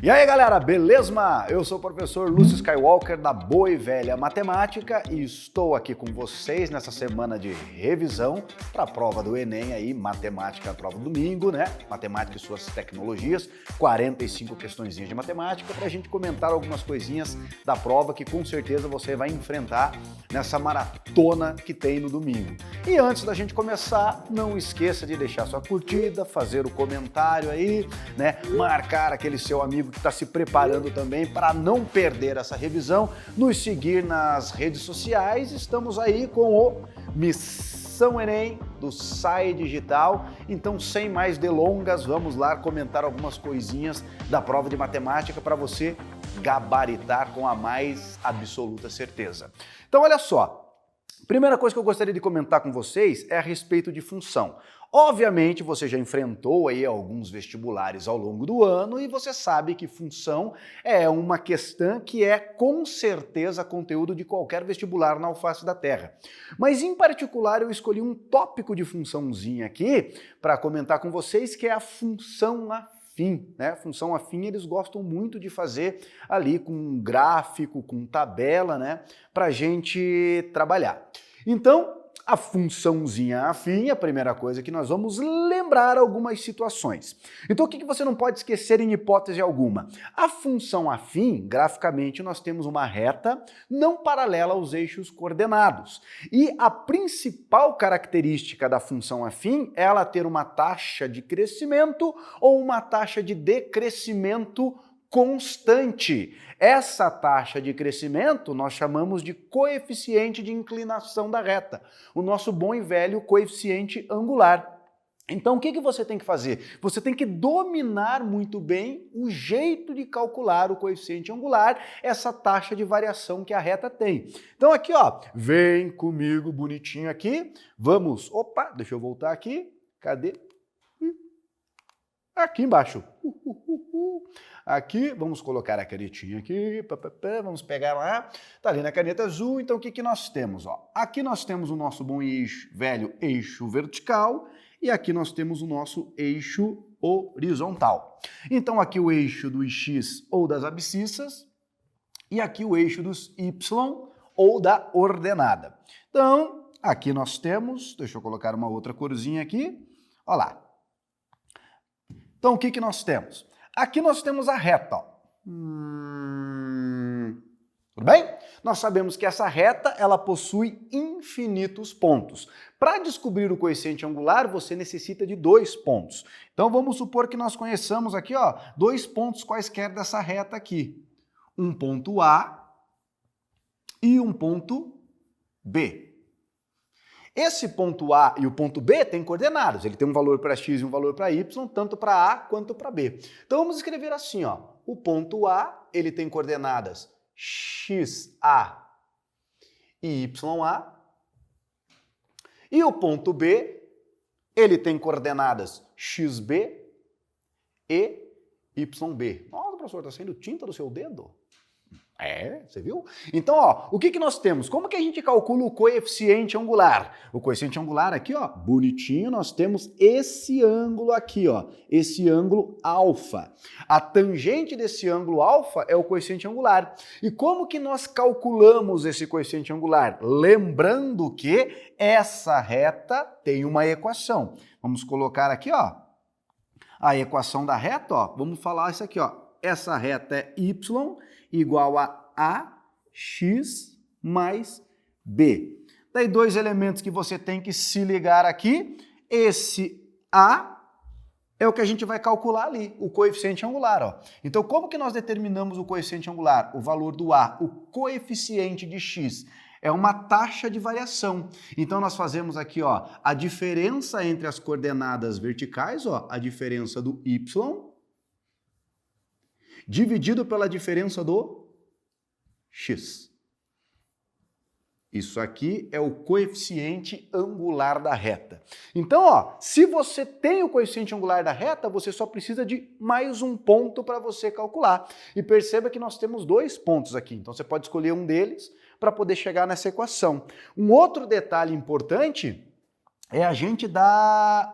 E aí galera, beleza? Eu sou o professor Lúcio Skywalker da Boa e Velha Matemática e estou aqui com vocês nessa semana de revisão para a prova do Enem aí, matemática, prova domingo, né? Matemática e suas tecnologias, 45 questõezinhas de matemática para a gente comentar algumas coisinhas da prova que com certeza você vai enfrentar nessa maratona que tem no domingo. E antes da gente começar, não esqueça de deixar sua curtida, fazer o comentário aí, né? Marcar aquele seu amigo que está se preparando também para não perder essa revisão, nos seguir nas redes sociais. Estamos aí com o Missão Enem do SAE Digital. Então, sem mais delongas, vamos lá comentar algumas coisinhas da prova de matemática para você gabaritar com a mais absoluta certeza. Então, olha só. Primeira coisa que eu gostaria de comentar com vocês é a respeito de função. Obviamente, você já enfrentou aí alguns vestibulares ao longo do ano e você sabe que função é uma questão que é com certeza conteúdo de qualquer vestibular na face da Terra. Mas em particular eu escolhi um tópico de funçãozinha aqui para comentar com vocês, que é a função afim, né? Função afim eles gostam muito de fazer ali com um gráfico, com tabela, né? Para a gente trabalhar. Então, a funçãozinha afim, a primeira coisa que nós vamos lembrar algumas situações. Então o que você não pode esquecer em hipótese alguma? A função afim, graficamente, nós temos uma reta não paralela aos eixos coordenados. E a principal característica da função afim é ela ter uma taxa de crescimento ou uma taxa de decrescimento constante. Essa taxa de crescimento nós chamamos de coeficiente de inclinação da reta, o nosso bom e velho coeficiente angular. Então o que você tem que fazer? Você tem que dominar muito bem o jeito de calcular o coeficiente angular, essa taxa de variação que a reta tem. Então aqui, ó, vem comigo bonitinho aqui, vamos, opa, deixa eu voltar aqui, cadê? Aqui embaixo. Aqui, vamos colocar a canetinha aqui, vamos pegar lá, tá ali na caneta azul. Então o que nós temos? Ó? Aqui nós temos o nosso bom eixo, velho eixo vertical, e aqui nós temos o nosso eixo horizontal. Então aqui o eixo dos x ou das abscissas, e aqui o eixo dos y ou da ordenada. Então aqui nós temos, deixa eu colocar uma outra corzinha aqui, olha lá. Então o que nós temos? Aqui nós temos a reta, ó. Tudo bem? Nós sabemos que essa reta, ela possui infinitos pontos. Para descobrir o coeficiente angular, você necessita de 2 pontos. Então vamos supor que nós conheçamos aqui, ó, 2 pontos quaisquer dessa reta aqui. Um ponto A e um ponto B. Esse ponto A e o ponto B têm coordenadas, ele tem um valor para x e um valor para y, tanto para A quanto para B. Então vamos escrever assim, ó, o ponto A, ele tem coordenadas xa e ya, e o ponto B, ele tem coordenadas xb e yb. Nossa, professor, está saindo tinta do seu dedo? É, você viu? Então, ó, o que nós temos? Como que a gente calcula o coeficiente angular? O coeficiente angular aqui, ó, bonitinho, nós temos esse ângulo aqui, ó, esse ângulo alfa. A tangente desse ângulo alfa é o coeficiente angular. E como que nós calculamos esse coeficiente angular? Lembrando que essa reta tem uma equação. Vamos colocar aqui, ó, a equação da reta, ó, vamos falar isso aqui, ó. Essa reta é y igual a ax mais b. Daí 2 elementos que você tem que se ligar aqui. Esse a é o que a gente vai calcular ali, o coeficiente angular, ó. Então como que nós determinamos o coeficiente angular? O valor do a, o coeficiente de x, é uma taxa de variação. Então nós fazemos aqui, ó, a diferença entre as coordenadas verticais, ó, a diferença do y, dividido pela diferença do x. Isso aqui é o coeficiente angular da reta. Então, ó, se você tem o coeficiente angular da reta, você só precisa de mais um ponto para você calcular. E perceba que nós temos 2 pontos aqui. Então, você pode escolher um deles para poder chegar nessa equação. Um outro detalhe importante é a gente dar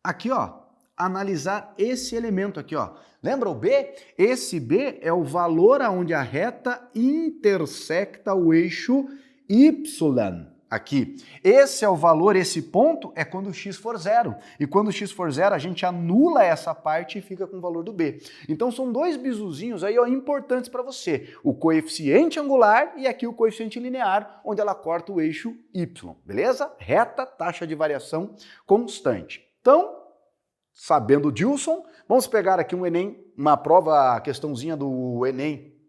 aqui, ó, analisar esse elemento aqui, ó. Lembra o B? Esse B é o valor aonde a reta intersecta o eixo Y. Aqui. Esse é o valor, esse ponto é quando o x for zero. E quando o x for zero, a gente anula essa parte e fica com o valor do B. Então são dois bisuzinhos aí, ó, importantes para você. O coeficiente angular e aqui o coeficiente linear, onde ela corta o eixo Y. Beleza? Reta, taxa de variação constante. Então, sabendo o Dilson, vamos pegar aqui um Enem, uma prova, questãozinha do Enem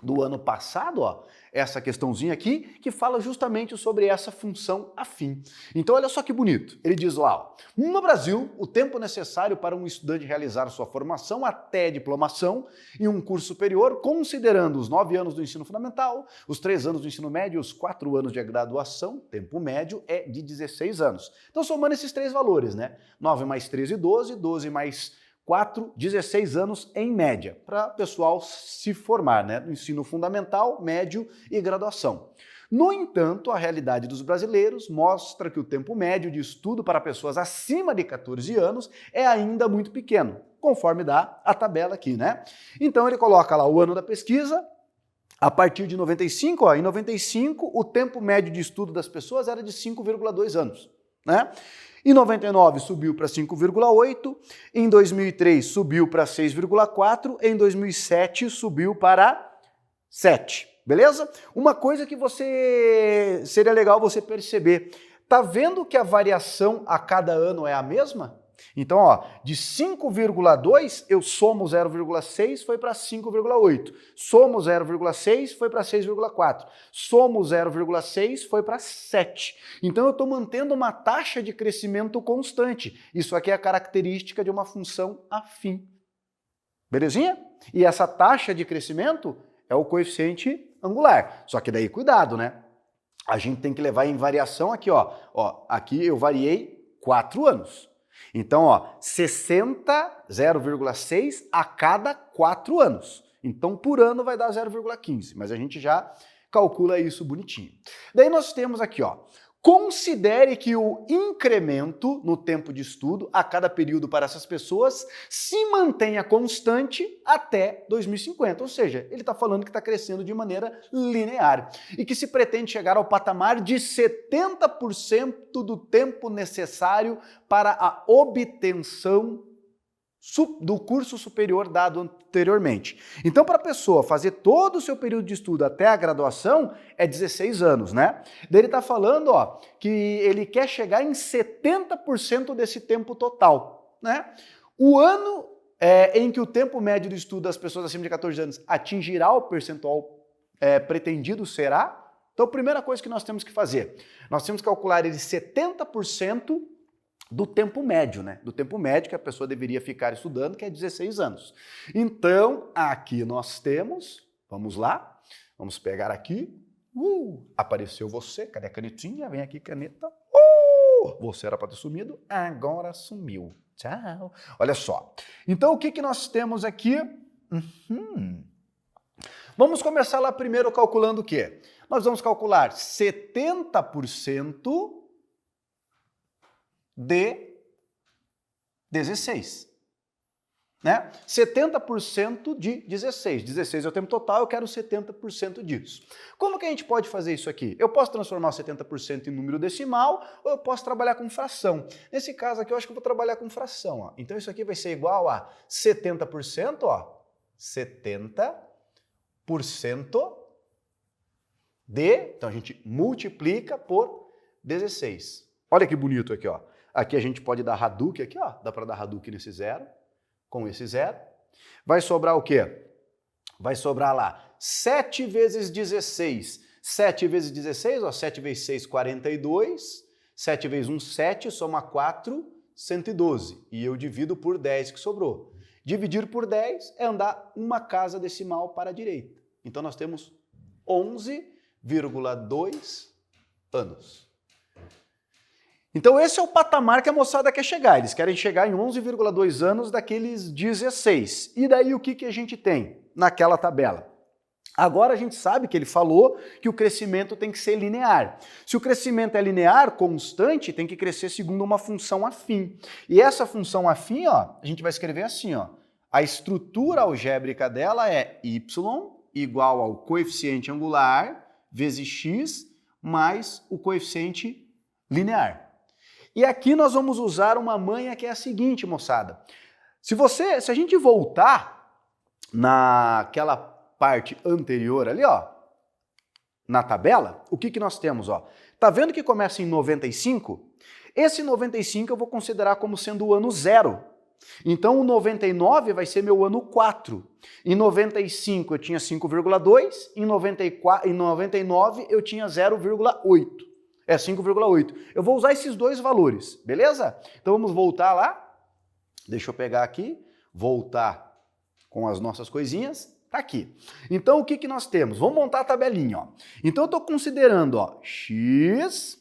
do ano passado, ó, essa questãozinha aqui, que fala justamente sobre essa função afim. Então olha só que bonito, ele diz lá, ó, no Brasil, o tempo necessário para um estudante realizar sua formação até diplomação em um curso superior, considerando os 9 anos do ensino fundamental, os 3 anos do ensino médio e os 4 anos de graduação, tempo médio é de 16 anos. Então somando esses três valores, né, 9 mais 13, 12, 12 mais 4, 16 anos em média, para o pessoal se formar, né, no ensino fundamental, médio e graduação. No entanto, a realidade dos brasileiros mostra que o tempo médio de estudo para pessoas acima de 14 anos é ainda muito pequeno, conforme dá a tabela aqui, né? Então ele coloca lá o ano da pesquisa, a partir de 95, ó, em 95 o tempo médio de estudo das pessoas era de 5,2 anos, né? Em 99 subiu para 5,8, em 2003 subiu para 6,4, em 2007 subiu para 7, beleza? Uma coisa que seria legal você perceber, tá vendo que a variação a cada ano é a mesma? Então, ó, de 5,2 eu somo 0,6, foi para 5,8. Somo 0,6, foi para 6,4. Somo 0,6, foi para 7. Então eu estou mantendo uma taxa de crescimento constante. Isso aqui é a característica de uma função afim. Belezinha? E essa taxa de crescimento é o coeficiente angular. Só que daí cuidado, né? A gente tem que levar em variação aqui, ó. Aqui eu variei 4 anos. Então, ó, 60, 0,6 a cada 4 anos. Então, por ano vai dar 0,15, mas a gente já calcula isso bonitinho. Daí nós temos aqui, ó, considere que o incremento no tempo de estudo a cada período para essas pessoas se mantenha constante até 2050. Ou seja, ele está falando que está crescendo de maneira linear e que se pretende chegar ao patamar de 70% do tempo necessário para a obtenção do curso superior dado anteriormente. Então, para a pessoa fazer todo o seu período de estudo até a graduação, é 16 anos, né? Daí ele está falando, ó, que ele quer chegar em 70% desse tempo total, né? O ano em que o tempo médio de estudo das pessoas acima de 14 anos atingirá o percentual pretendido será. Então, a primeira coisa que nós temos que fazer, nós temos que calcular ele 70% do tempo médio, né? Do tempo médio que a pessoa deveria ficar estudando, que é 16 anos. Então, aqui nós temos, vamos lá, vamos pegar aqui, apareceu você, cadê a canetinha? Vem aqui, caneta. Você era para ter sumido, agora sumiu. Tchau. Olha só. Então, o que nós temos aqui? Vamos começar lá primeiro calculando o quê? Nós vamos calcular 70% de 16, né? 70% de 16. 16 é o tempo total, eu quero 70% disso. Como que a gente pode fazer isso aqui? Eu posso transformar o 70% em número decimal ou eu posso trabalhar com fração. Nesse caso aqui eu acho que eu vou trabalhar com fração, ó. Então isso aqui vai ser igual a 70%, ó, 70% de, então a gente multiplica por 16. Olha que bonito aqui, ó. Aqui a gente pode dar Hadouken, aqui ó, dá para dar Hadouken nesse zero, com esse zero. Vai sobrar o quê? Vai sobrar lá 7 vezes 16. 7 vezes 16, ó, 7 vezes 6, 42. 7 vezes 1, 7, soma 4, 112. E eu divido por 10 que sobrou. Dividir por 10 é andar uma casa decimal para a direita. Então nós temos 11,2 anos. Então esse é o patamar que a moçada quer chegar. Eles querem chegar em 11,2 anos daqueles 16. E daí o que a gente tem naquela tabela? Agora a gente sabe que ele falou que o crescimento tem que ser linear. Se o crescimento é linear, constante, tem que crescer segundo uma função afim. E essa função afim, ó, a gente vai escrever assim, ó. A estrutura algébrica dela é y igual ao coeficiente angular vezes x mais o coeficiente linear. E aqui nós vamos usar uma manha que é a seguinte, moçada. Se a gente voltar naquela parte anterior ali, ó, na tabela, o que nós temos, ó? Tá vendo que começa em 95? Esse 95 eu vou considerar como sendo o ano 0. Então o 99 vai ser meu ano 4. Em 95 eu tinha 5,2, em 99 eu tinha 0,8. É 5,8. Eu vou usar esses dois valores, beleza? Então vamos voltar lá. Deixa eu pegar aqui, voltar com as nossas coisinhas. Tá aqui. Então, o que nós temos? Vamos montar a tabelinha, ó. Então, eu estou considerando, ó, x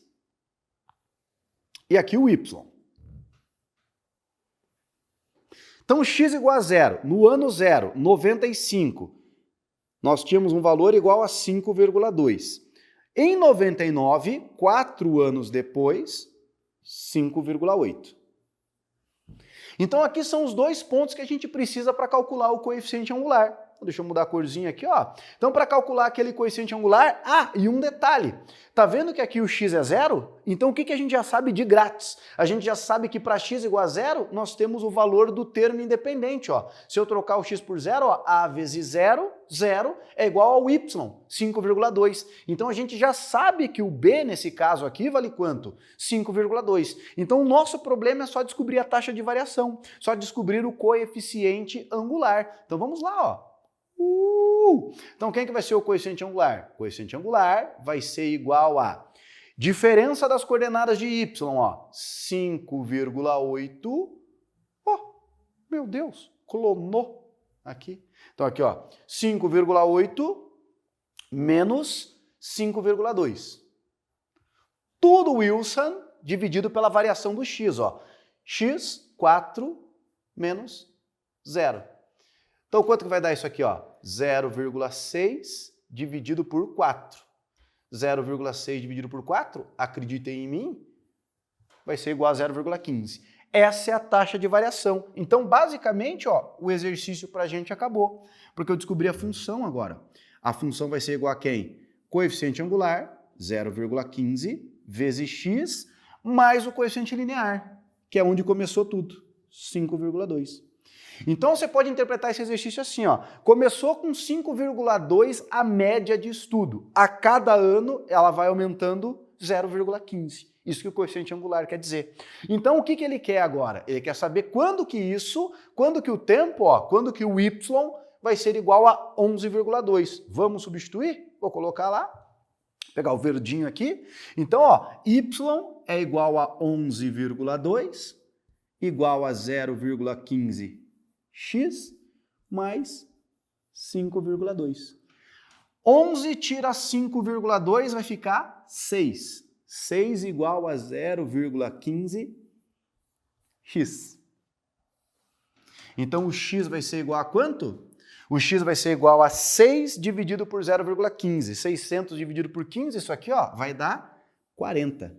e aqui o y. Então, x igual a 0. No ano 0, 95, nós tínhamos um valor igual a 5,2. Em 99, 4 anos depois, 5,8. Então, aqui são os dois pontos que a gente precisa para calcular o coeficiente angular. Deixa eu mudar a corzinha aqui, ó. Então, para calcular aquele coeficiente angular, e um detalhe. Tá vendo que aqui o x é 0? Então, o que a gente já sabe de grátis? A gente já sabe que para x igual a 0, nós temos o valor do termo independente, ó. Se eu trocar o x por 0, ó, a vezes 0, 0 é igual ao y, 5,2. Então, a gente já sabe que o b, nesse caso aqui, vale quanto? 5,2. Então, o nosso problema é só descobrir a taxa de variação, só descobrir o coeficiente angular. Então, vamos lá, ó. Então, quem que vai ser o coeficiente angular? O coeficiente angular vai ser igual a diferença das coordenadas de y, ó, 5,8. Oh, meu Deus, clonou aqui. Então, aqui, ó, 5,8 menos 5,2. Tudo Wilson dividido pela variação do x, ó. X, 4 menos 0. Então, quanto que vai dar isso aqui, ó? 0,6 dividido por 4. 0,6 dividido por 4, acreditem em mim, vai ser igual a 0,15. Essa é a taxa de variação. Então, basicamente, ó, o exercício para a gente acabou, porque eu descobri a função agora. A função vai ser igual a quem? Coeficiente angular, 0,15, vezes x, mais o coeficiente linear, que é onde começou tudo, 5,2. Então, você pode interpretar esse exercício assim, ó. Começou com 5,2 a média de estudo. A cada ano, ela vai aumentando 0,15. Isso que o coeficiente angular quer dizer. Então, o que ele quer agora? Ele quer saber quando que o tempo, ó, quando que o y vai ser igual a 11,2. Vamos substituir? Vou colocar lá. Pegar o verdinho aqui. Então, ó, y é igual a 11,2 igual a 0,15 x mais 5,2. 11 tira 5,2 vai ficar 6. 6 igual a 0,15 x. Então o x vai ser igual a quanto? O x vai ser igual a 6 dividido por 0,15. 600 dividido por 15, isso aqui, ó, vai dar 40.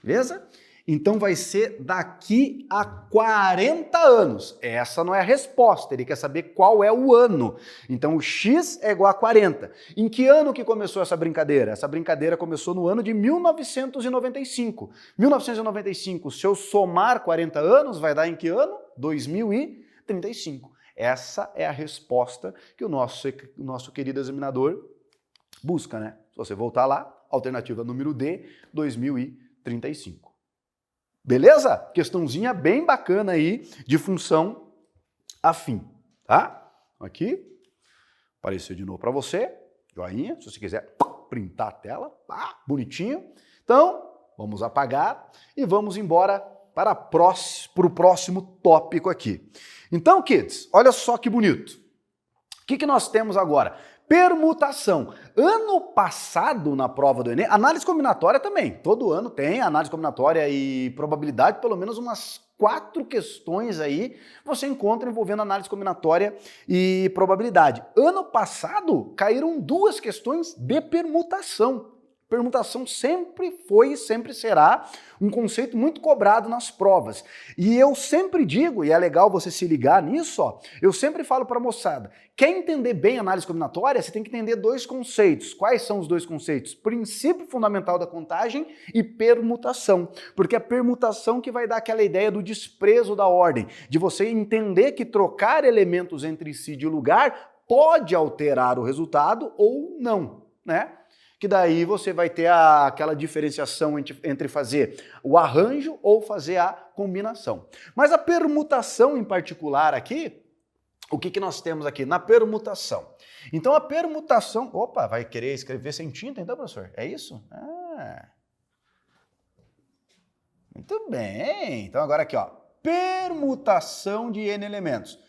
Beleza? Então vai ser daqui a 40 anos. Essa não é a resposta, ele quer saber qual é o ano. Então o x é igual a 40. Em que ano que começou essa brincadeira? Essa brincadeira começou no ano de 1995. 1995, se eu somar 40 anos, vai dar em que ano? 2035. Essa é a resposta que o nosso querido examinador busca, né? Se você voltar lá, alternativa número D, 2035. Beleza? Questãozinha bem bacana aí de função afim, tá? Aqui, apareceu de novo para você, joinha, se você quiser printar a tela, bonitinho. Então, vamos apagar e vamos embora para o próximo tópico aqui. Então, kids, olha só que bonito. O que nós temos agora? Permutação. Ano passado, na prova do Enem, análise combinatória também. Todo ano tem análise combinatória e probabilidade, pelo menos umas 4 questões aí você encontra envolvendo análise combinatória e probabilidade. Ano passado, caíram 2 questões de permutação. Permutação sempre foi e sempre será um conceito muito cobrado nas provas. E eu sempre digo, e é legal você se ligar nisso, ó, eu sempre falo para a moçada, quer entender bem análise combinatória, você tem que entender 2 conceitos. Quais são os 2 conceitos? Princípio fundamental da contagem e permutação. Porque é a permutação que vai dar aquela ideia do desprezo da ordem, de você entender que trocar elementos entre si de lugar pode alterar o resultado ou não, né? Que daí você vai ter aquela diferenciação entre fazer o arranjo ou fazer a combinação. Mas a permutação em particular aqui, o que nós temos aqui na permutação? Então a permutação... Opa, vai querer escrever sem tinta então, professor? É isso? Ah, muito bem. Então agora aqui, ó, permutação de N elementos.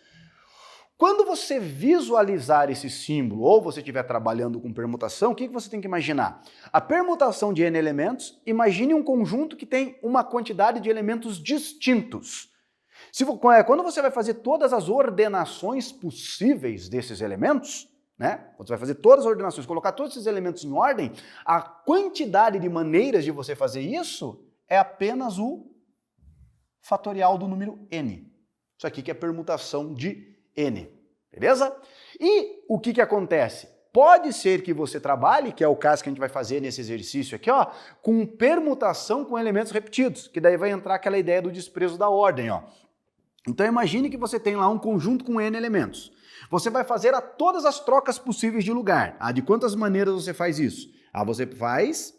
Quando você visualizar esse símbolo, ou você estiver trabalhando com permutação, o que você tem que imaginar? A permutação de N elementos, imagine um conjunto que tem uma quantidade de elementos distintos. Quando você vai fazer todas as ordenações possíveis desses elementos, né? Quando você vai fazer todas as ordenações, colocar todos esses elementos em ordem, a quantidade de maneiras de você fazer isso é apenas o fatorial do número N. Isso aqui que é permutação de N, beleza? E o que acontece? Pode ser que você trabalhe, que é o caso que a gente vai fazer nesse exercício aqui, ó, com permutação com elementos repetidos, que daí vai entrar aquela ideia do desprezo da ordem, ó. Então imagine que você tem lá um conjunto com N elementos. Você vai fazer todas as trocas possíveis de lugar. De quantas maneiras você faz isso? Você faz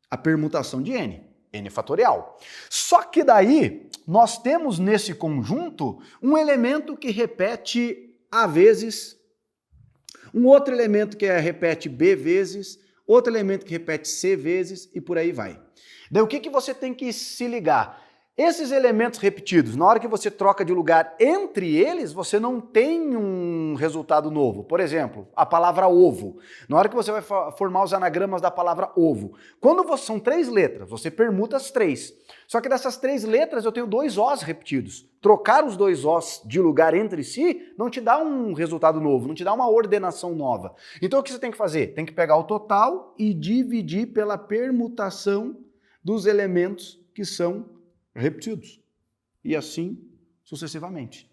a permutação de N. N fatorial. Só que daí, nós temos nesse conjunto um elemento que repete A vezes, um outro elemento que repete B vezes, outro elemento que repete C vezes e por aí vai. Daí o que você tem que se ligar? Esses elementos repetidos, na hora que você troca de lugar entre eles, você não tem um resultado novo. Por exemplo, a palavra ovo. Na hora que você vai formar os anagramas da palavra ovo. Quando são 3 letras, você permuta as 3. Só que dessas 3 letras eu tenho 2 Os repetidos. Trocar os 2 Os de lugar entre si não te dá um resultado novo, não te dá uma ordenação nova. Então o que você tem que fazer? Tem que pegar o total e dividir pela permutação dos elementos que são repetidos. E assim sucessivamente.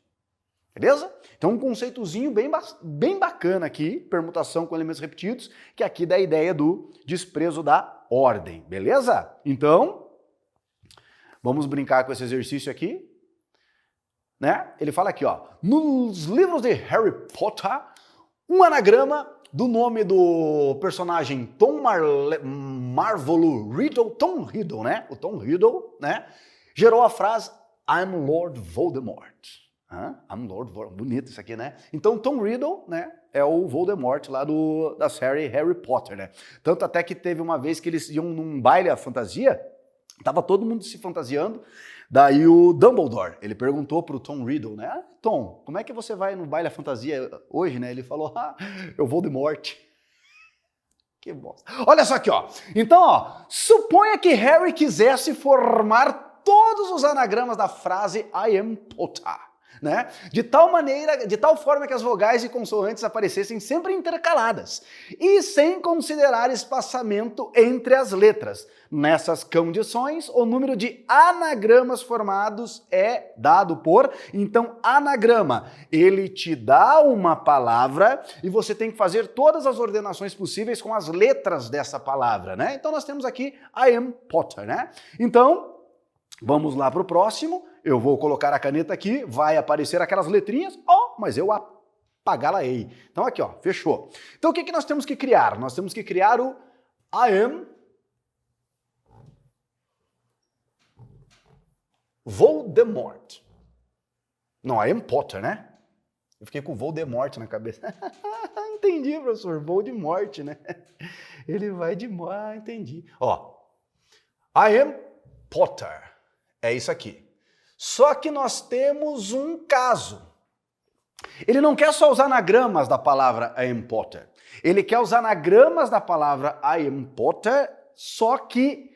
Beleza? Então um conceitozinho bem bacana aqui, permutação com elementos repetidos, que aqui dá a ideia do desprezo da ordem. Beleza? Então, vamos brincar com esse exercício aqui. Né? Ele fala aqui, ó, nos livros de Harry Potter, um anagrama do nome do personagem Tom Marvolo Riddle, Tom Riddle, né? O Tom Riddle, né? Gerou a frase I'm Lord Voldemort. I'm Lord Voldemort. Bonito isso aqui, né? Então Tom Riddle, né, é o Voldemort lá da série Harry Potter, né? Tanto até que teve uma vez que eles iam num baile à fantasia, tava todo mundo se fantasiando, daí o Dumbledore, ele perguntou pro Tom Riddle, né? Tom, como é que você vai no baile à fantasia hoje, né? Ele falou, eu vou de morte. Que bosta. Olha só aqui, ó. Então, ó, suponha que Harry quisesse formar todos os anagramas da frase I am Potter, né? De tal forma que as vogais e consoantes aparecessem sempre intercaladas e sem considerar espaçamento entre as letras. Nessas condições, o número de anagramas formados é dado por, então, anagrama. Ele te dá uma palavra e você tem que fazer todas as ordenações possíveis com as letras dessa palavra, né? Então nós temos aqui I am Potter, né? Então, vamos lá para o próximo. Eu vou colocar a caneta aqui, vai aparecer aquelas letrinhas, mas eu apagá-la-ei. Então aqui, ó, fechou. Então o que nós temos que criar? Nós temos que criar o I am Voldemort. Não, I am Potter, né? Eu fiquei com Voldemort na cabeça. Entendi, professor, Voldemort, né? Ele vai de... entendi. Ó, I am Potter. É isso aqui. Só que nós temos um caso. Ele não quer só usar anagramas da palavra I am Potter. Ele quer os anagramas da palavra I am Potter, só que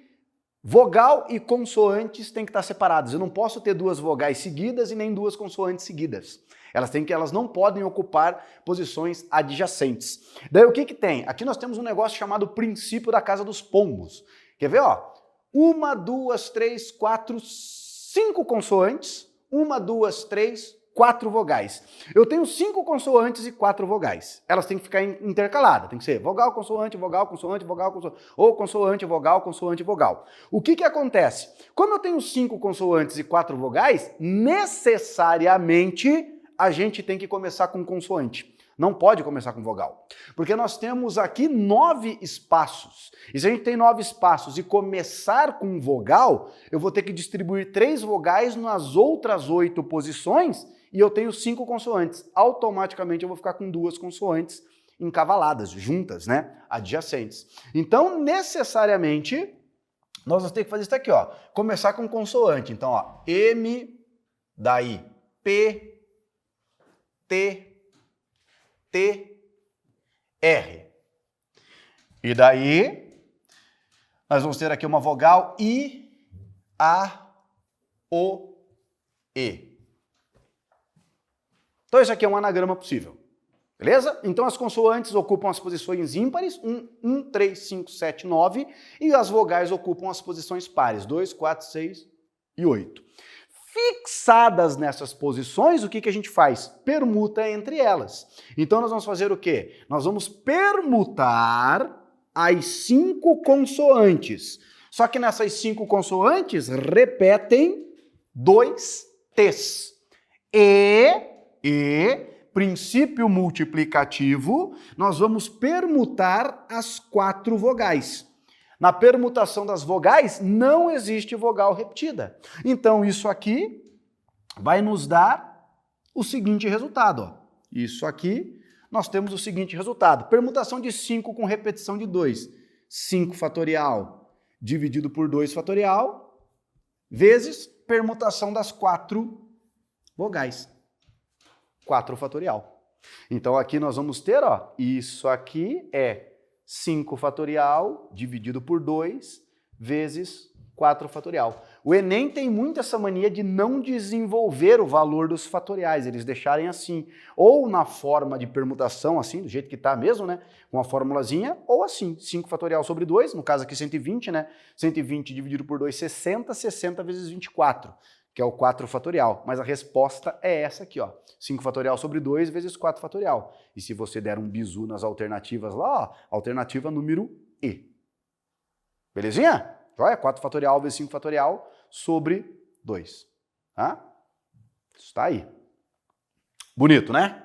vogal e consoantes têm que estar separados. Eu não posso ter duas vogais seguidas e nem duas consoantes seguidas. Elas não podem ocupar posições adjacentes. Daí o que que tem? Aqui nós temos um negócio chamado princípio da casa dos pombos. Quer ver, ó? 1, 2, 3, 4, 5 consoantes, 1, 2, 3, 4 vogais. Eu tenho 5 consoantes e 4 vogais. Elas têm que ficar intercaladas, tem que ser vogal, consoante, vogal, consoante, vogal, consoante, ou consoante, vogal, consoante, vogal. O que que acontece? Como eu tenho 5 consoantes e 4 vogais, necessariamente a gente tem que começar com consoante. Não pode começar com vogal. Porque nós temos aqui 9 espaços. E se a gente tem 9 espaços e começar com vogal, eu vou ter que distribuir 3 vogais nas outras 8 posições e eu tenho 5 consoantes. Automaticamente eu vou ficar com 2 consoantes encavaladas, juntas, né? Adjacentes. Então, necessariamente, nós vamos ter que fazer isso aqui, ó. Começar com consoante. Então, ó, M, daí P, T, T, R. E daí, nós vamos ter aqui uma vogal I, A, O, E. Então, isso aqui é um anagrama possível. Beleza? Então, as consoantes ocupam as posições ímpares, 1, 3, 5, 7, 9, e as vogais ocupam as posições pares, 2, 4, 6 e 8. Fixadas nessas posições, o que que a gente faz? Permuta entre elas. Então nós vamos fazer o quê? Nós vamos permutar as 5 consoantes. Só que nessas 5 consoantes repetem 2 T's. Princípio multiplicativo, nós vamos permutar as 4 vogais. Na permutação das vogais, não existe vogal repetida. Então, isso aqui vai nos dar o seguinte resultado. Ó. Isso aqui, nós temos o seguinte resultado. Permutação de 5 com repetição de 2. 5 fatorial dividido por 2 fatorial, vezes permutação das 4 vogais. 4 fatorial. Então, aqui nós vamos ter, ó, isso aqui é 5 fatorial dividido por 2 vezes 4 fatorial. O Enem tem muito essa mania de não desenvolver o valor dos fatoriais, eles deixarem assim, ou na forma de permutação, assim, do jeito que está mesmo, né, com a formulazinha, ou assim, 5 fatorial sobre 2, no caso aqui 120, né, 120 dividido por 2, 60, 60 vezes 24, que é o 4 fatorial. Mas a resposta é essa aqui, ó, 5 fatorial sobre 2 vezes 4 fatorial. E se você der um bizu nas alternativas lá, ó, alternativa número E. Belezinha? Joia? 4 fatorial vezes 5 fatorial sobre 2. Tá? Isso tá aí. Bonito, né?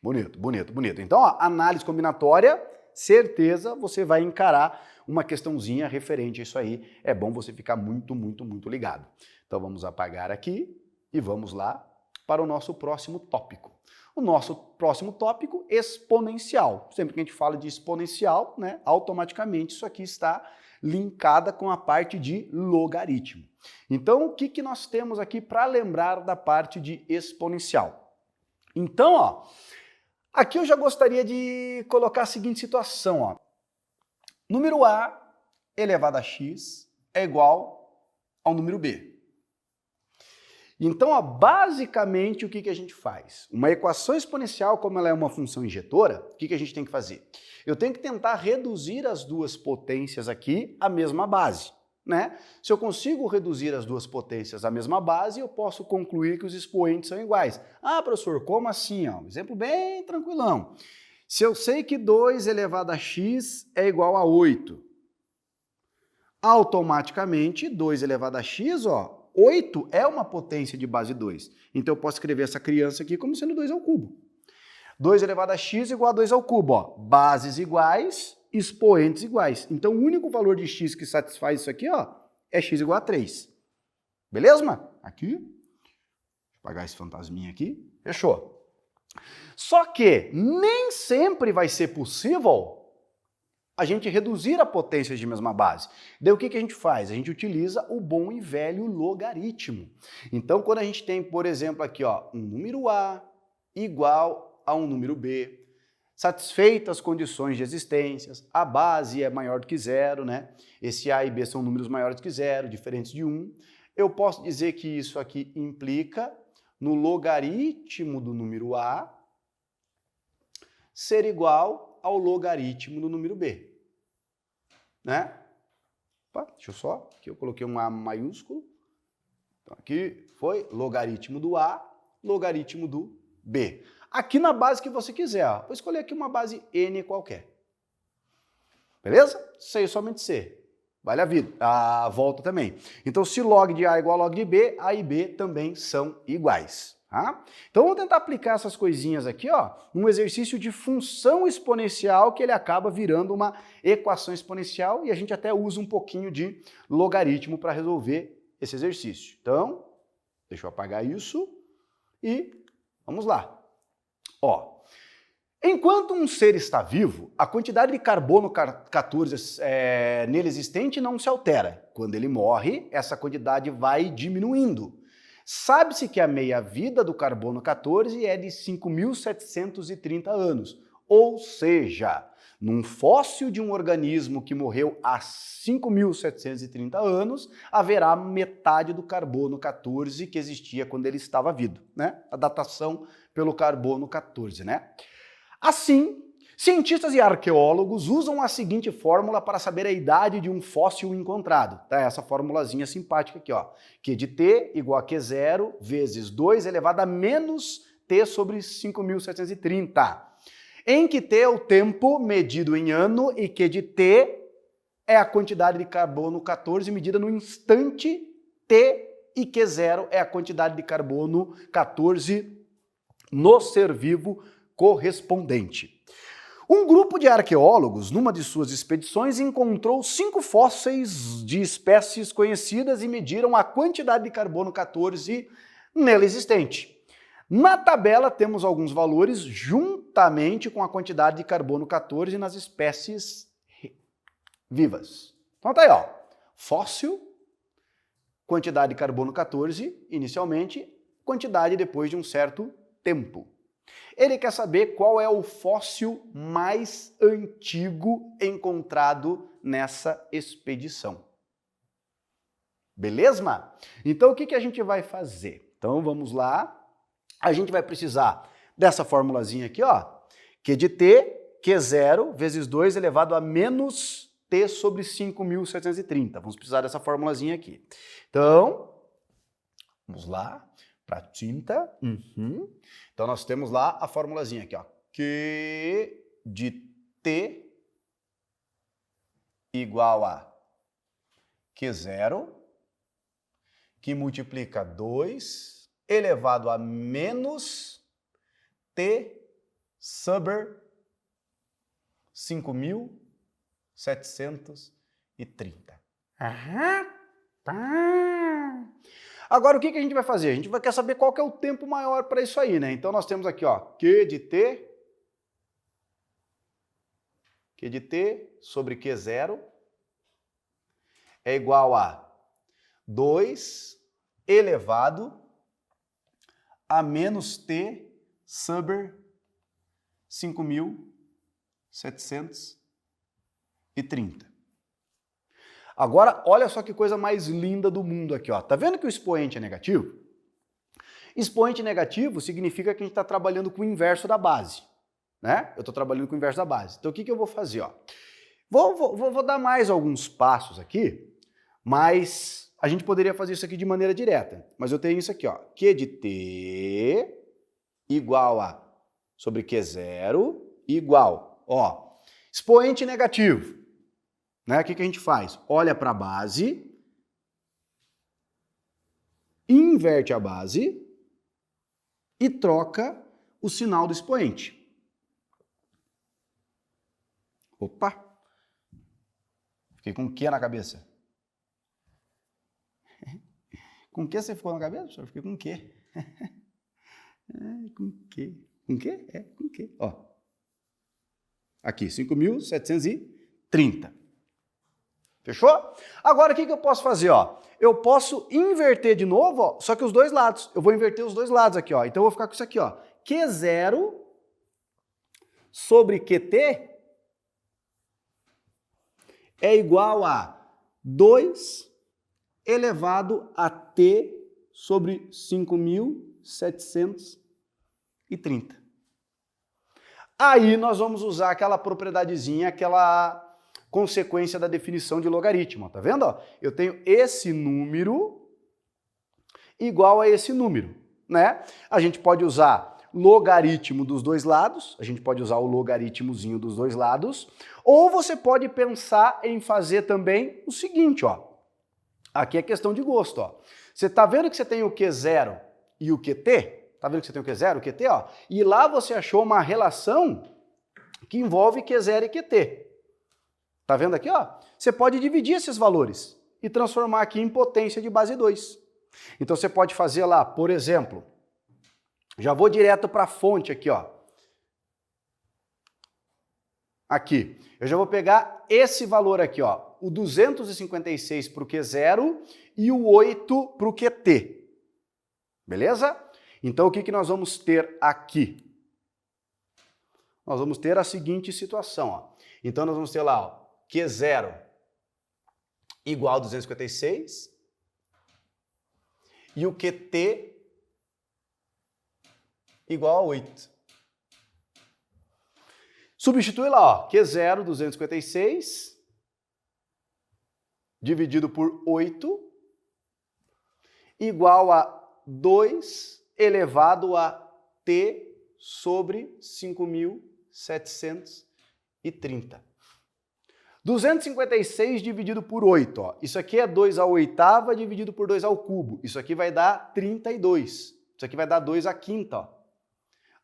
Bonito, bonito, bonito. Então, ó, análise combinatória, certeza você vai encarar uma questãozinha referente a isso aí. É bom você ficar muito, muito, muito ligado. Então, vamos apagar aqui e vamos lá para o nosso próximo tópico. O nosso próximo tópico, exponencial. Sempre que a gente fala de exponencial, né, automaticamente isso aqui está linkada com a parte de logaritmo. Então, o que que nós temos aqui para lembrar da parte de exponencial? Então, ó, aqui eu já gostaria de colocar a seguinte situação, ó. Número A elevado a x é igual ao número B. Então, ó, basicamente, o que que a gente faz? Uma equação exponencial, como ela é uma função injetora, o que que a gente tem que fazer? Eu tenho que tentar reduzir as duas potências aqui à mesma base, né? Se eu consigo reduzir as duas potências à mesma base, eu posso concluir que os expoentes são iguais. Ah, professor, como assim? Ó, um exemplo bem tranquilão. Se eu sei que 2 elevado a x é igual a 8, automaticamente 2 elevado a x, ó, 8 é uma potência de base 2. Então, eu posso escrever essa criança aqui como sendo 2 ao cubo. 2 elevado a x igual a 2 ao cubo. Ó. Bases iguais, expoentes iguais. Então, o único valor de x que satisfaz isso aqui, ó, é x igual a 3. Beleza? Aqui. Vou apagar esse fantasminha aqui. Fechou. Só que nem sempre vai ser possível a gente reduzir a potência de mesma base. Daí o que que a gente faz? A gente utiliza o bom e velho logaritmo. Então, quando a gente tem, por exemplo, aqui, ó, um número A igual a um número B, satisfeitas as condições de existência, a base é maior do que zero, né? Esse A e B são números maiores do que zero, diferentes de 1. Eu posso dizer que isso aqui implica no logaritmo do número A ser igual ao logaritmo do número B, né? Opa, deixa eu só, aqui eu coloquei um A maiúsculo. Então aqui foi logaritmo do A, logaritmo do B. Aqui na base que você quiser, ó. Vou escolher aqui uma base N qualquer. Beleza? C somente C. Vale a vida, a volta também. Então, se log de A é igual a log de B, A e B também são iguais. Tá? Então, vamos tentar aplicar essas coisinhas aqui, ó, num exercício de função exponencial que ele acaba virando uma equação exponencial e a gente até usa um pouquinho de logaritmo para resolver esse exercício. Então, deixa eu apagar isso e vamos lá. Ó, enquanto um ser está vivo, a quantidade de carbono 14 nele existente não se altera. Quando ele morre, essa quantidade vai diminuindo. Sabe-se que a meia-vida do carbono 14 é de 5.730 anos, ou seja, num fóssil de um organismo que morreu há 5.730 anos, haverá metade do carbono 14 que existia quando ele estava vivo, né? A datação pelo carbono 14, né? Assim, cientistas e arqueólogos usam a seguinte fórmula para saber a idade de um fóssil encontrado. Tá? Essa formulazinha simpática aqui, ó. Q de T igual a Q0 vezes 2 elevado a menos T sobre 5.730. Em que T é o tempo medido em ano e Q de T é a quantidade de carbono 14 medida no instante T e Q0 é a quantidade de carbono 14 no ser vivo correspondente. Um grupo de arqueólogos, numa de suas expedições, encontrou 5 fósseis de espécies conhecidas e mediram a quantidade de carbono 14 nela existente. Na tabela temos alguns valores juntamente com a quantidade de carbono 14 nas espécies vivas. Então tá aí, ó. Fóssil, quantidade de carbono 14 inicialmente, quantidade depois de um certo tempo. Ele quer saber qual é o fóssil mais antigo encontrado nessa expedição. Beleza? Então o que a gente vai fazer? Então vamos lá. A gente vai precisar dessa formulazinha aqui, ó. Q de T, Q0 vezes 2 elevado a menos T sobre 5.730. Vamos precisar dessa formulazinha aqui. Então, vamos lá. Para tinta. Então nós temos lá a formulazinha aqui, ó. Q de T igual a Q0, que multiplica 2 elevado a menos T sobre 5.730. Agora, o que a gente vai fazer? A gente quer saber qual que é o tempo maior para isso aí, né? Então, nós temos aqui, ó, Q de T sobre Q0 é igual a 2 elevado a menos T sobre 5.730. Agora, olha só que coisa mais linda do mundo aqui, ó. Tá vendo que o expoente é negativo? Expoente negativo significa que a gente está trabalhando com o inverso da base, né? Eu estou trabalhando com o inverso da base. Então, o que eu vou fazer, ó? Vou dar mais alguns passos aqui, mas a gente poderia fazer isso aqui de maneira direta. Mas eu tenho isso aqui, ó. Q de T igual a sobre Q0 igual, ó, expoente negativo. Né? O que a gente faz? Olha para a base, inverte a base e troca o sinal do expoente. Opa! Fiquei com o que na cabeça? Com o que você ficou na cabeça, professor? Fiquei com o quê? Com o quê? Com o quê? Com o quê? Ó. Aqui, 5.730. Fechou? Agora, o que eu posso fazer? Ó? Eu posso inverter de novo, ó, só que os dois lados. Eu vou inverter os dois lados aqui. Ó. Então, eu vou ficar com isso aqui. Ó. Q0 sobre QT é igual a 2 elevado a T sobre 5.730. Aí nós vamos usar aquela propriedadezinha, aquela consequência da definição de logaritmo, tá vendo? Eu tenho esse número igual a esse número, né? A gente pode usar logaritmo dos dois lados, a gente pode usar o logaritmozinho dos dois lados, ou você pode pensar em fazer também o seguinte, ó. Aqui é questão de gosto, ó. Você tá vendo que você tem o Q0 e o QT? Tá vendo que você tem o Q0 e o QT, ó? E lá você achou uma relação que envolve Q0 e QT. Tá vendo aqui, ó? Você pode dividir esses valores e transformar aqui em potência de base 2. Então você pode fazer lá, por exemplo, já vou direto para a fonte aqui, ó. Aqui, eu já vou pegar esse valor aqui, ó, o 256 para o Q0 e o 8 para o QT. Beleza? Então o que nós vamos ter aqui? Nós vamos ter a seguinte situação, ó. Então nós vamos ter lá, ó, Q0 igual a 256 e o QT igual a 8. Substitui lá, ó, Q0, 256, dividido por 8, igual a 2 elevado a T sobre 5.730. 256 dividido por 8, ó. Isso aqui é 2 à oitava dividido por 2 ao cubo. Isso aqui vai dar 32. Isso aqui vai dar 2 à quinta, ó.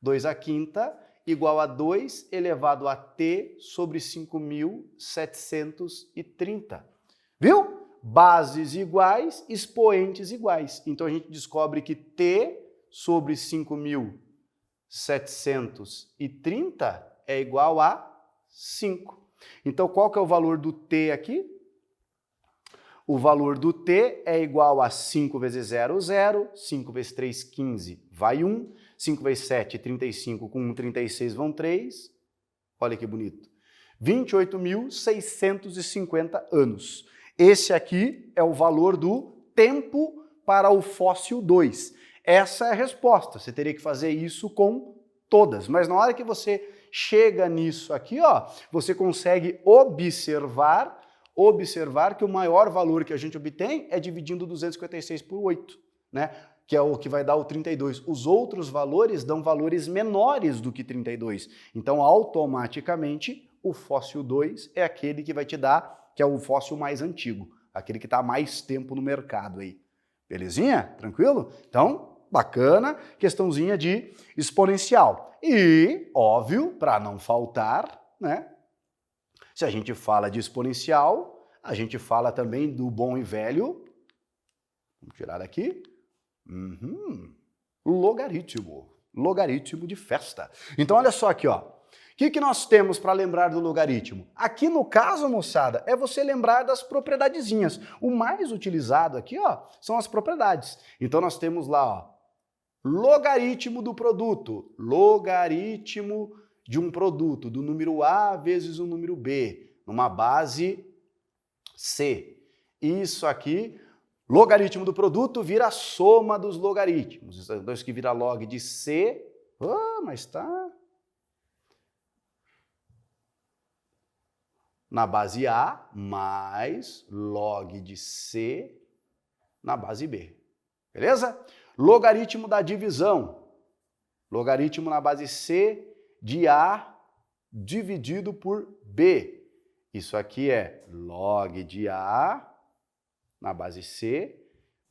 2 à quinta igual a 2 elevado a T sobre 5.730. Viu? Bases iguais, expoentes iguais. Então a gente descobre que T sobre 5.730 é igual a 5. Então qual que é o valor do T aqui? O valor do T é igual a 5 vezes 0, 0, 5 vezes 3, 15, vai 1, 5 vezes 7, 35, com 1, 36, vão 3. Olha que bonito. 28.650 anos. Esse aqui é o valor do tempo para o fóssil 2. Essa é a resposta. Você teria que fazer isso com todas. Mas na hora que você chega nisso aqui, ó, você consegue observar que o maior valor que a gente obtém é dividindo 256 por 8, né? Que é o que vai dar o 32. Os outros valores dão valores menores do que 32. Então, automaticamente, o fóssil 2 é aquele que vai te dar, que é o fóssil mais antigo, aquele que está há mais tempo no mercado aí. Belezinha? Tranquilo? Então, bacana, questãozinha de exponencial. E, óbvio, para não faltar, né? Se a gente fala de exponencial, a gente fala também do bom e velho, vamos tirar aqui, logaritmo, logaritmo de festa. Então olha só aqui, ó, o que nós temos para lembrar do logaritmo? Aqui no caso, moçada, é você lembrar das propriedadezinhas. O mais utilizado aqui, ó, são as propriedades. Então nós temos lá, ó, logaritmo do produto, logaritmo de um produto, do número A vezes o número B, numa base C. Isso aqui, logaritmo do produto vira a soma dos logaritmos. Então isso aqui vira log de C, mas tá na base A, mais log de C na base B. Beleza? Logaritmo da divisão, logaritmo na base C de A dividido por B. Isso aqui é log de A na base C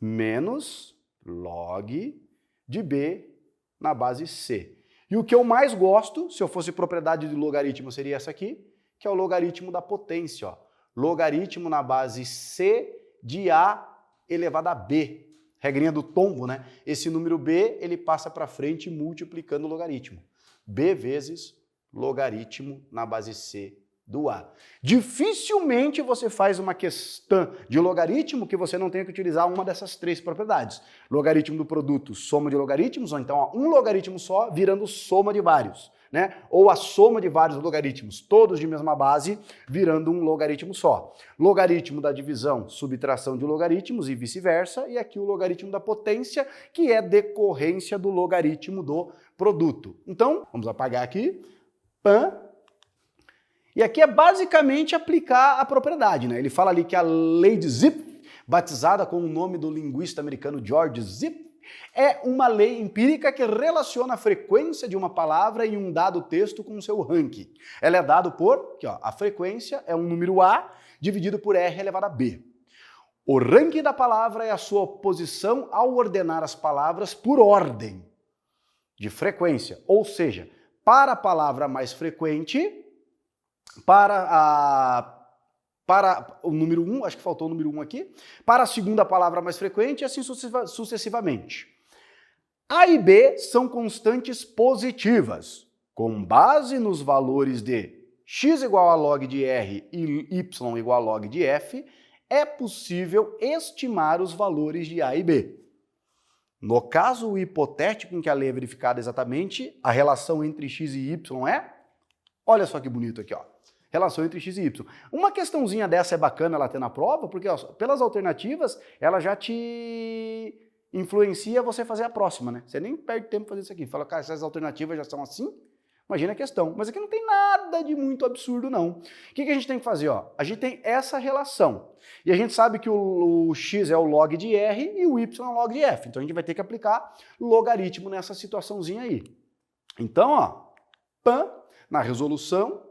menos log de B na base C. E o que eu mais gosto, se eu fosse propriedade de logaritmo, seria essa aqui, que é o logaritmo da potência, ó. Logaritmo na base C de A elevado a B. Regrinha do tombo, né? Esse número B, ele passa para frente multiplicando o logaritmo. B vezes logaritmo na base C do A. Dificilmente você faz uma questão de logaritmo que você não tenha que utilizar uma dessas três propriedades. Logaritmo do produto, soma de logaritmos, ou então um logaritmo só virando soma de vários, né? Ou a soma de vários logaritmos, todos de mesma base, virando um logaritmo só. Logaritmo da divisão, subtração de logaritmos e vice-versa, e aqui o logaritmo da potência, que é decorrência do logaritmo do produto. Então, vamos apagar aqui, pan. E aqui é basicamente aplicar a propriedade, né? Ele fala ali que a lei de Zipf, batizada com o nome do linguista americano George Zipf, é uma lei empírica que relaciona a frequência de uma palavra em um dado texto com o seu ranking. Ela é dada por, aqui ó, a frequência é um número A dividido por R elevado a B. O ranking da palavra é a sua posição ao ordenar as palavras por ordem de frequência, ou seja, para a palavra mais frequente, para o número 1, acho que faltou o número 1 aqui, para a segunda palavra mais frequente e assim sucessivamente. A e B são constantes positivas, com base nos valores de x igual a log de R e y igual a log de F, é possível estimar os valores de A e B. No caso hipotético em que a lei é verificada exatamente, a relação entre x e y é, olha só que bonito aqui, ó. Relação entre x e y. Uma questãozinha dessa é bacana ela ter na prova, porque ó, pelas alternativas ela já te influencia você fazer a próxima, né? Você nem perde tempo fazer isso aqui. Fala, cara, essas alternativas já são assim, imagina a questão. Mas aqui não tem nada de muito absurdo, não. O que a gente tem que fazer? Ó? A gente tem essa relação. E a gente sabe que o x é o log de R e o y é o log de F. Então a gente vai ter que aplicar logaritmo nessa situaçãozinha aí. Então, ó, pan, na resolução,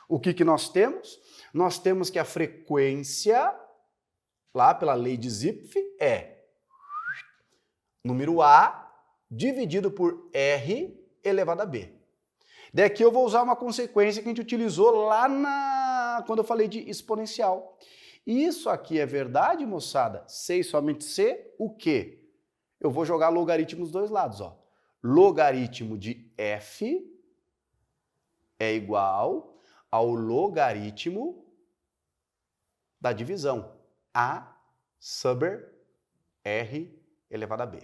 o que nós temos? Nós temos que a frequência, lá pela lei de Zipf, é número A dividido por R elevado a B. Daqui eu vou usar uma consequência que a gente utilizou lá quando eu falei de exponencial. Isso aqui é verdade, moçada? C e somente C, o quê? Eu vou jogar logaritmo dos dois lados, ó. Logaritmo de F é igual ao logaritmo da divisão. A sobre R elevado a B.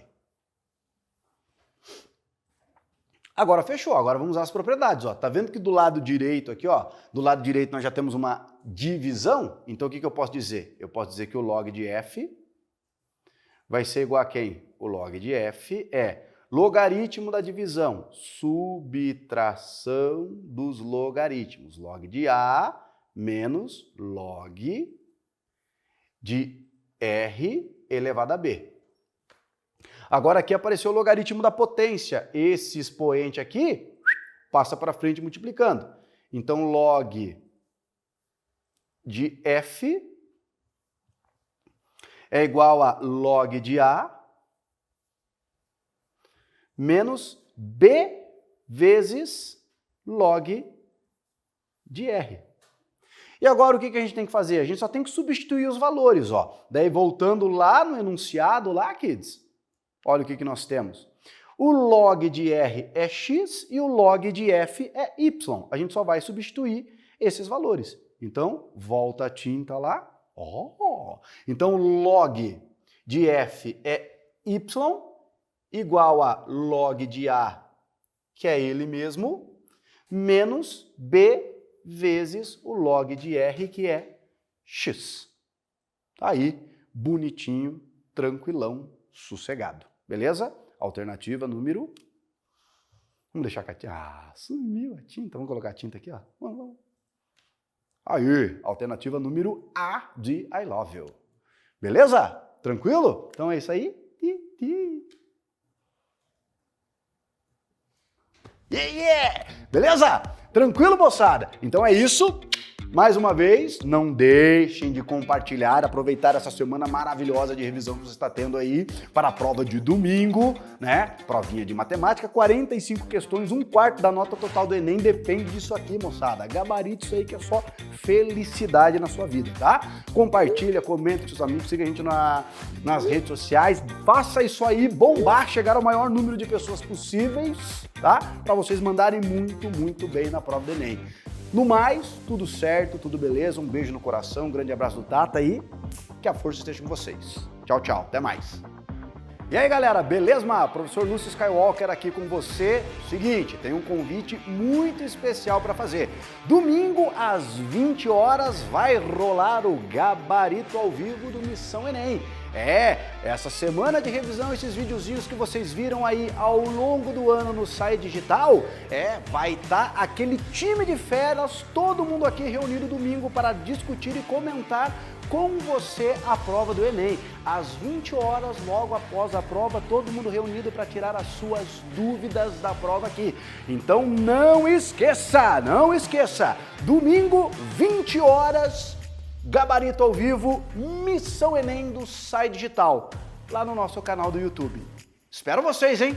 Agora fechou, agora vamos usar as propriedades. Ó. Tá vendo que do lado direito aqui, ó, do lado direito nós já temos uma divisão? Então o que eu posso dizer? Eu posso dizer que o log de F vai ser igual a quem? O log de F é logaritmo da divisão, subtração dos logaritmos. Log de A menos log de R elevado a B. Agora aqui apareceu o logaritmo da potência. Esse expoente aqui passa para frente multiplicando. Então log de F é igual a log de A menos B vezes log de R. E agora o que a gente tem que fazer? A gente só tem que substituir os valores, ó. Daí voltando lá no enunciado, lá, kids, olha o que nós temos. O log de R é x e o log de F é y. A gente só vai substituir esses valores. Então, volta a tinta lá. Oh. Então, log de F é y igual a log de A, que é ele mesmo, menos B vezes o log de R, que é x. Tá aí, bonitinho, tranquilão, sossegado. Beleza? Alternativa número... Vamos deixar com a tinta. Ah, sumiu a tinta. Vamos colocar a tinta aqui, ó. Vamos. Aí, alternativa número A de I love you. Beleza? Tranquilo? Então é isso aí. Yeah! Beleza? Tranquilo, moçada? Então é isso. Mais uma vez, não deixem de compartilhar, aproveitar essa semana maravilhosa de revisão que você está tendo aí para a prova de domingo, né? Provinha de matemática, 45 questões, 1/4 da nota total do Enem depende disso aqui, moçada. Gabarito isso aí que é só felicidade na sua vida, tá? Compartilha, comenta com seus amigos, siga a gente nas redes sociais, faça isso aí bombar, chegar ao maior número de pessoas possíveis, tá? Para vocês mandarem muito bem na prova do Enem. No mais, tudo certo, tudo beleza, um beijo no coração, um grande abraço do Tata e que a força esteja com vocês. Tchau, tchau, até mais. E aí galera, beleza? Professor Lúcio Skywalker aqui com você. Seguinte, tem um convite muito especial para fazer. Domingo às 20 horas vai rolar o Gabarito ao vivo do Missão Enem. Essa semana de revisão, esses videozinhos que vocês viram aí ao longo do ano no site digital, vai estar aquele time de feras, todo mundo aqui reunido domingo para discutir e comentar com você a prova do Enem. Às 20 horas, logo após a prova, todo mundo reunido para tirar as suas dúvidas da prova aqui. Então não esqueça, domingo, 20 horas, Gabarito ao vivo, Missão Enem do site digital, lá no nosso canal do YouTube. Espero vocês, hein?